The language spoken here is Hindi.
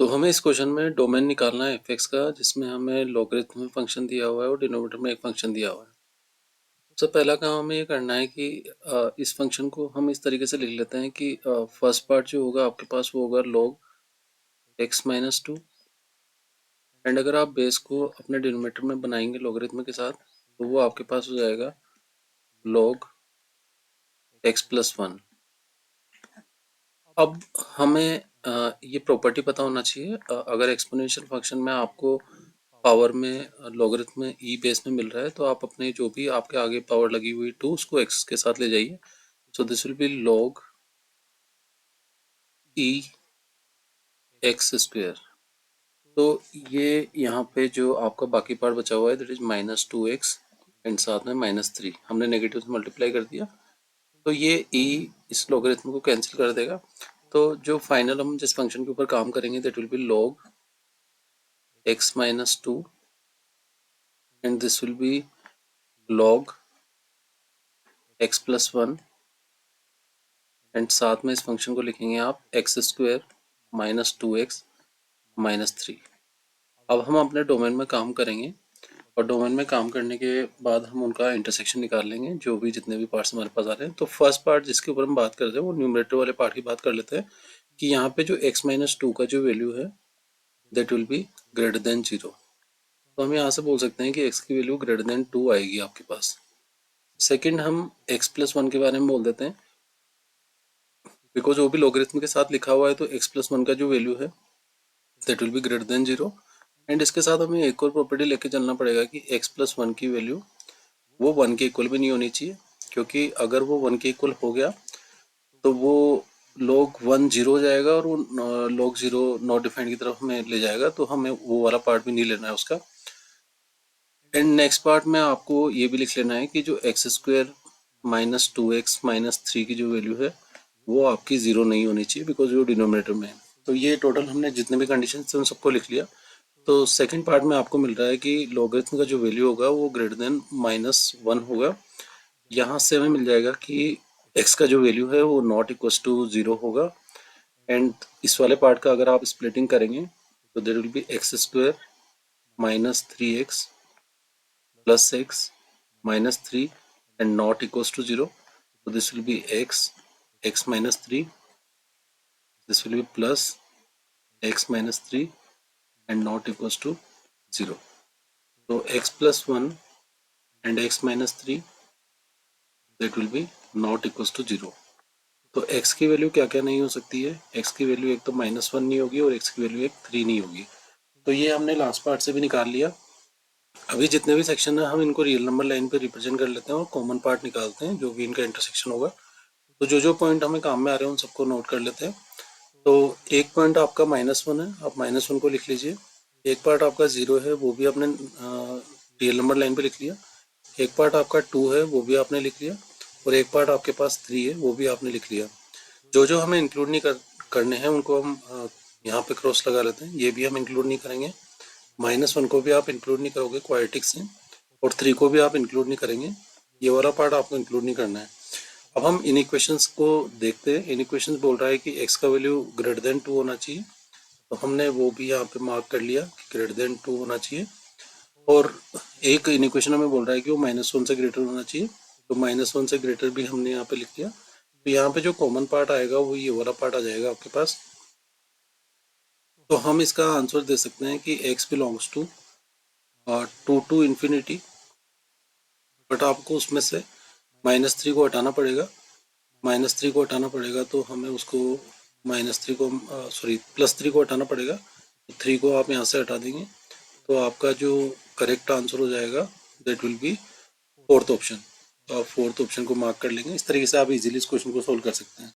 तो हमें इस क्वेश्चन में डोमेन निकालना है एफ एक्स का, जिसमें हमें लॉगरिथम में फंक्शन दिया हुआ है और डिनोमिनेटर में एक फंक्शन दिया हुआ है। सबसे पहला काम हमें ये करना है कि इस फंक्शन को हम इस तरीके से लिख लेते हैं कि फर्स्ट पार्ट जो होगा आपके पास वो होगा log x-2, एंड अगर आप बेस को अपने डिनोमिनेटर में बनाएंगे लॉगरिथम के साथ तो वो आपके पास हो जाएगा log x+1। अब हमें ये प्रॉपर्टी पता होना चाहिए। अगर एक्सपोनेंशियल फंक्शन में आपको पावर में लॉगरिथम में ई बेस में मिल रहा है तो आप अपने जो भी आपके आगे पावर लगी हुई 2 उसको x के साथ ले जाइए। So this will be log E x²। तो ये यहाँ पे जो आपका बाकी पार्ट बचा हुआ है दैट इज -2x एंड साथ में -3 हमने नेगेटिव से मल्टीप्लाई कर दिया, तो ये e इस लॉगरिथम को कैंसिल कर देगा। तो जो फाइनल हम जिस फंक्शन के ऊपर काम करेंगे that will be log x-2 and this will be log x+1 and साथ में इस फंक्शन को लिखेंगे आप x² -2x -3। अब हम अपने डोमेन में काम करेंगे और डोमेन में काम करने के बाद हम उनका इंटरसेक्शन निकाल लेंगे, जो भी जितने भी पार्ट्स हमारे पास आ रहे हैं। तो फर्स्ट पार्ट जिसके ऊपर हम बात कर रहे हैं वो न्यूमरेटर वाले पार्ट की बात कर लेते हैं कि यहाँ पे जो x-2 का जो वैल्यू है that will be greater than 0। तो हम यहाँ से बोल सकते हैं कि x की वैल्यू ग्रेटर देन 2 आएगी आपके पास। सेकेंड हम x+1 के बारे में बोल देते हैं, बिकॉज वो भी लॉगरिथम के साथ लिखा हुआ है तो x+1 का जो वैल्यू है that will be greater than 0। And इसके साथ हमें एक और प्रॉपर्टी लेके चलना पड़ेगा कि x+1 की वैल्यू वो 1 के इक्वल भी नहीं होनी चाहिए, क्योंकि अगर वो 1 के इक्वल हो गया तो वो log 1 0 हो जाएगा और वो log 0 नॉट डिफाइंड की तरफ हमें ले जाएगा, तो हमें वो वाला पार्ट भी नहीं लेना है उसका। एंड नेक्स्ट पार्ट में आपको ये भी लिख लेना है कि जो x² -2x -3 की जो वैल्यू है वो आपकी 0 नहीं होनी चाहिए, बिकॉज वो डिनोमिनेटर में है। तो ये टोटल हमने जितने भी कंडीशन थे उन सबको लिख लिया। तो सेकंड पार्ट में आपको मिल रहा है कि लॉगरिथम का जो वैल्यू होगा वो ग्रेटर देन -1 होगा। यहाँ से हमें मिल जाएगा कि x का जो वैल्यू है वो नॉट इक्वल टू 0 होगा। एंड इस वाले पार्ट का अगर आप स्प्लिटिंग करेंगे तो there will be x² -3x plus x -3 and not equals to 0. So this will be x -3, this will be plus x -3 and not equals to 0. So x plus 1 and x -3 that will be not equals to 0. तो x की वैल्यू क्या क्या नहीं हो सकती है, x की वैल्यू एक तो -1 नहीं होगी और x की वैल्यू एक 3 नहीं होगी। तो ये हमने लास्ट पार्ट से भी निकाल लिया। अभी जितने भी सेक्शन है हम इनको रियल नंबर लाइन पे रिप्रेजेंट कर लेते हैं और कॉमन पार्ट निकालते हैं जो भी इनका इंटरसेक्शन होगा। तो जो जो पॉइंट हमें काम में आ रहे हैं उन सबको नोट कर लेते हैं। तो एक पॉइंट आपका -1 है, आप -1 को लिख लीजिए। एक पार्ट आपका 0 है, वो भी आपने रियल नंबर लाइन पे लिख लिया। एक पार्ट आपका 2 है, वो भी आपने लिख लिया। और एक पार्ट आपके पास 3 है, वो भी आपने लिख लिया। जो जो हमें इंक्लूड नहीं करने हैं उनको हम यहाँ पे क्रॉस लगा लेते हैं। ये भी हम इंक्लूड नहीं करेंगे। -1 को भी आप इंक्लूड नहीं करोगे क्वाड्रेटिक से, और 3 को भी आप इंक्लूड नहीं करेंगे। ये वाला पार्ट आपको इंक्लूड नहीं करना है। अब हम इन इक्वेशंस को देखते हैं। इन इक्वेशंस बोल रहा है कि x का वैल्यू ग्रेटर देन 2 होना चाहिए, तो हमने वो भी यहाँ पे मार्क कर लिया कि ग्रेटर देन 2 होना चाहिए। और एक इन इक्वेशन में बोल रहा है कि वो -1 से ग्रेटर होना चाहिए, तो -1 से ग्रेटर भी हमने यहाँ पे लिख दिया। तो यहाँ पे जो कॉमन पार्ट आएगा वो ये वाला पार्ट आ जाएगा आपके पास। तो हम इसका आंसर दे सकते हैं कि x belongs to 2 to infinity, but आपको उसमें से -3 को हटाना पड़ेगा। -3 को हटाना पड़ेगा तो हमें उसको -3 को +3 को हटाना पड़ेगा। तो 3 को आप यहाँ से हटा देंगे तो आपका जो करेक्ट आंसर हो जाएगा that will be fourth option. तो आप फोर्थ ऑप्शन को मार्क कर लेंगे। इस तरीके से आप इजीली इस क्वेश्चन को सोल्व कर सकते हैं।